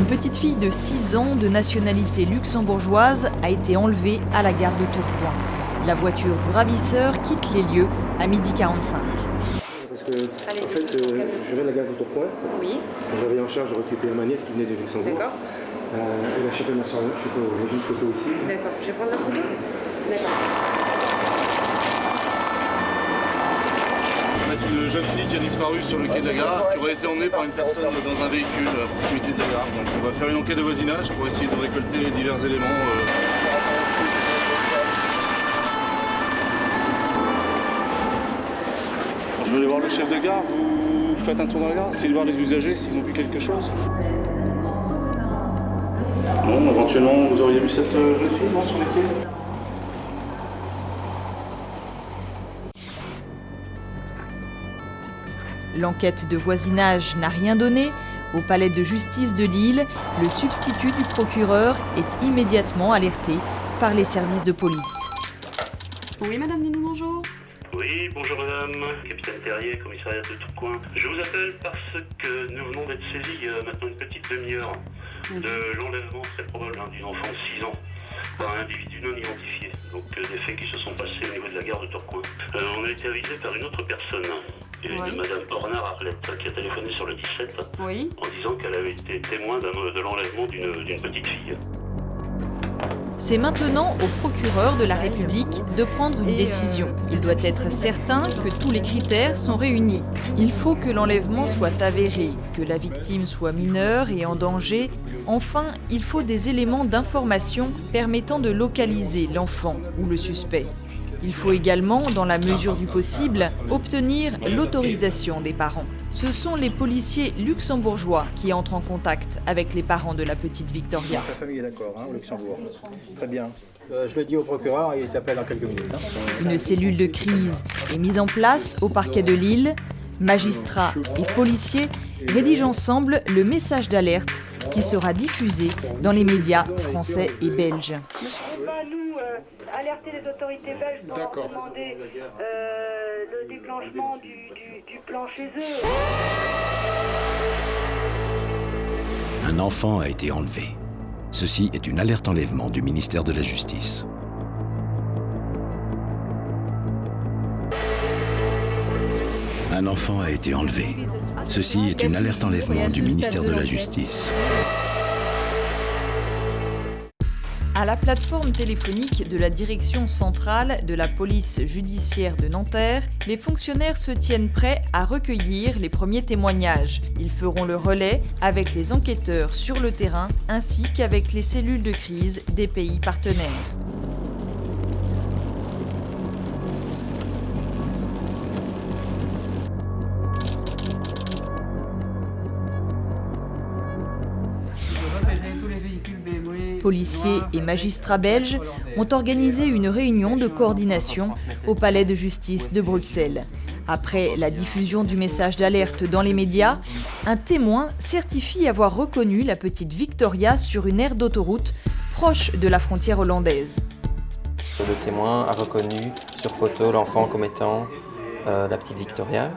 Une petite fille de 6 ans de nationalité luxembourgeoise a été enlevée à la gare de Tourcoing. La voiture du ravisseur quitte les lieux à 12h45. Parce que, en fait, je viens de la gare de Tourcoing. Oui. J'avais en charge de récupérer ma nièce qui venait de Luxembourg. D'accord. Et la chapelle nationale, j'ai une photo ici. D'accord. Je vais prendre la photo. D'accord. Une jeune fille qui a disparu sur le quai de la gare, qui aurait été emmenée par une personne dans un véhicule à proximité de la gare. Donc on va faire une enquête de voisinage pour essayer de récolter divers éléments. Je vais aller voir le chef de gare, vous faites un tour dans la gare, essayez de voir les usagers s'ils ont vu quelque chose. Non, éventuellement vous auriez vu cette jeune fille sur le quai. L'enquête de voisinage n'a rien donné. Au palais de justice de Lille, le substitut du procureur est immédiatement alerté par les services de police. Oui, madame, bonjour. Oui, bonjour madame, capitaine Terrier, commissariat de Tourcoing. Je vous appelle parce que nous venons d'être saisis il y a maintenant une petite demi-heure de l'enlèvement très probable d'une enfant de 6 ans par un individu non identifié. Donc des faits qui se sont passés au niveau de la gare de Tourcoing. On a été avisé par une autre personne, de madame Ornard Arlette, qui a téléphoné sur le 17 en disant qu'elle avait été témoin de l'enlèvement d'une petite fille. C'est maintenant au procureur de la République de prendre une décision. Il doit être certain que tous les critères sont réunis. Il faut que l'enlèvement soit avéré, que la victime soit mineure et en danger. Enfin, il faut des éléments d'information permettant de localiser l'enfant ou le suspect. Il faut également, dans la mesure du possible, obtenir l'autorisation des parents. Ce sont les policiers luxembourgeois qui entrent en contact avec les parents de la petite Victoria. La famille est d'accord, au Luxembourg. Très bien. Je le dis au procureur et il t'appelle dans quelques minutes. Une cellule de crise est mise en place au parquet de Lille. Magistrats et policiers rédigent ensemble le message d'alerte qui sera diffusé dans les médias français et belges. Alerter les autorités belges pour leur demander le déclenchement du plan chez eux. Un enfant a été enlevé. Ceci est une alerte enlèvement du ministère de la Justice. Un enfant a été enlevé. Ceci est une alerte enlèvement du ministère de la Justice. À la plateforme téléphonique de la direction centrale de la police judiciaire de Nanterre, les fonctionnaires se tiennent prêts à recueillir les premiers témoignages. Ils feront le relais avec les enquêteurs sur le terrain ainsi qu'avec les cellules de crise des pays partenaires. Policiers et magistrats belges ont organisé une réunion de coordination au palais de justice de Bruxelles. Après la diffusion du message d'alerte dans les médias, un témoin certifie avoir reconnu la petite Victoria sur une aire d'autoroute proche de la frontière hollandaise. Le témoin a reconnu sur photo l'enfant comme étant la petite Victoria.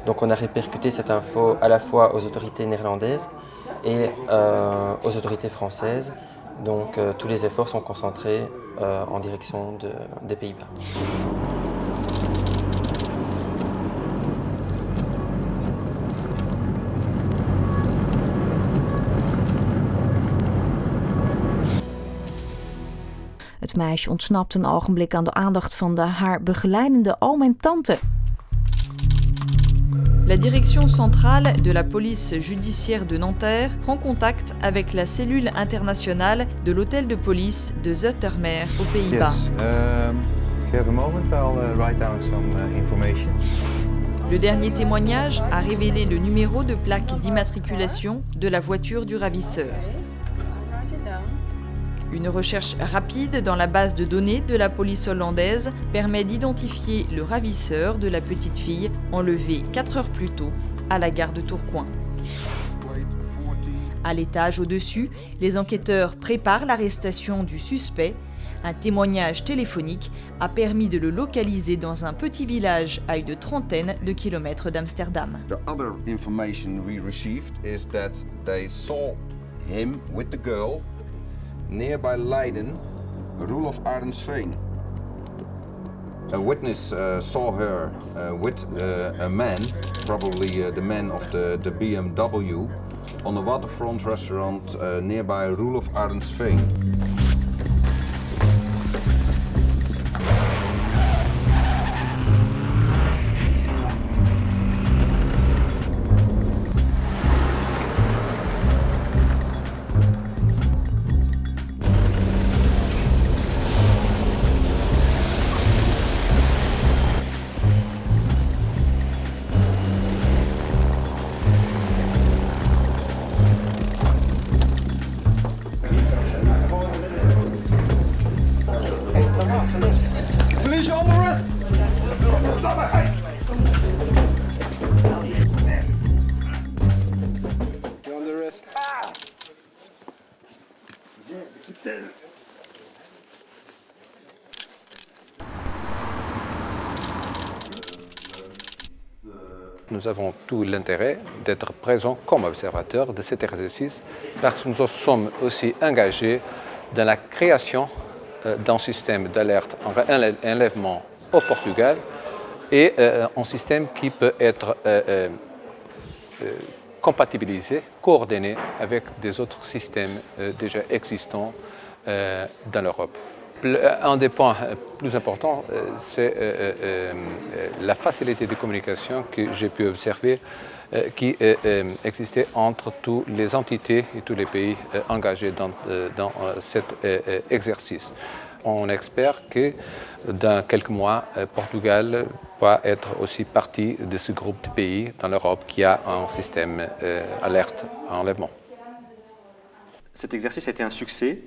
Donc on a répercuté cette info à la fois aux autorités néerlandaises et aux autorités françaises. Donc tous les efforts sont concentrés en direction des Pays-Bas. Het meisje ontsnapt een ogenblik aan de aandacht van haar begeleidende oom en tante. La direction centrale de la police judiciaire de Nanterre prend contact avec la cellule internationale de l'hôtel de police de Zoetermeer aux Pays-Bas. Le dernier témoignage a révélé le numéro de plaque d'immatriculation de la voiture du ravisseur. Une recherche rapide dans la base de données de la police hollandaise permet d'identifier le ravisseur de la petite fille enlevée 4 heures plus tôt à la gare de Tourcoing. À l'étage au-dessus, les enquêteurs préparent l'arrestation du suspect. Un témoignage téléphonique a permis de le localiser dans un petit village à une trentaine de kilomètres d'Amsterdam. The other information we received is that they saw him with the girl nearby Leiden, Roelof Arendsveen. A witness saw her with a man, probably the man of the BMW, on a waterfront restaurant nearby Roelof Arendsveen. Nous avons tout l'intérêt d'être présents comme observateurs de cet exercice parce que nous sommes aussi engagés dans la création d'un système d'alerte en enlèvement au Portugal et un système qui peut être compatibilisé, coordonné avec des autres systèmes déjà existants dans l'Europe. Un des points plus importants, c'est la facilité de communication que j'ai pu observer qui existait entre toutes les entités et tous les pays engagés dans cet exercice. On espère que dans quelques mois, Portugal va être aussi partie de ce groupe de pays dans l'Europe qui a un système alerte à enlèvement. Cet exercice a été un succès.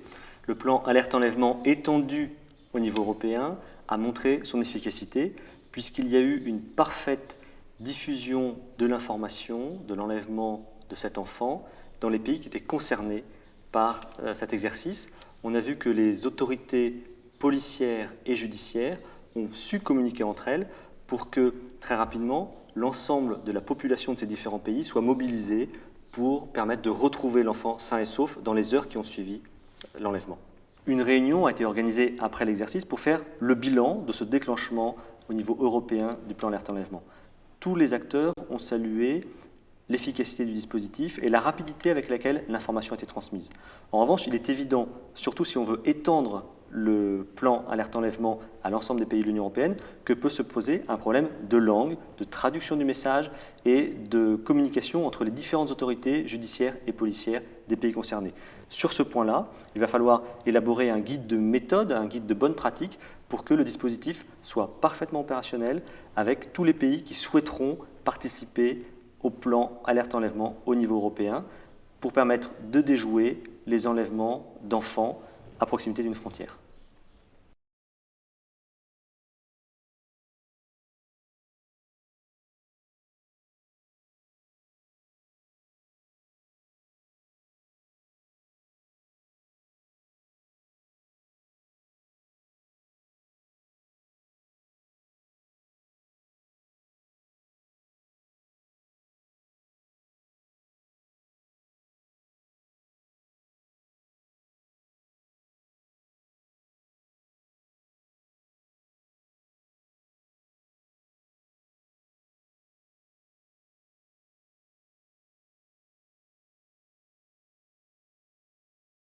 Le plan alerte-enlèvement étendu au niveau européen a montré son efficacité puisqu'il y a eu une parfaite diffusion de l'information, de l'enlèvement de cet enfant dans les pays qui étaient concernés par cet exercice. On a vu que les autorités policières et judiciaires ont su communiquer entre elles pour que, très rapidement, l'ensemble de la population de ces différents pays soit mobilisée pour permettre de retrouver l'enfant sain et sauf dans les heures qui ont suivi l'enlèvement. Une réunion a été organisée après l'exercice pour faire le bilan de ce déclenchement au niveau européen du plan alerte-enlèvement. Tous les acteurs ont salué l'efficacité du dispositif et la rapidité avec laquelle l'information a été transmise. En revanche, il est évident, surtout si on veut étendre le plan alerte-enlèvement à l'ensemble des pays de l'Union européenne, que peut se poser un problème de langue, de traduction du message et de communication entre les différentes autorités judiciaires et policières des pays concernés. Sur ce point-là, il va falloir élaborer un guide de méthode, un guide de bonne pratique pour que le dispositif soit parfaitement opérationnel avec tous les pays qui souhaiteront participer au plan alerte-enlèvement au niveau européen pour permettre de déjouer les enlèvements d'enfants à proximité d'une frontière.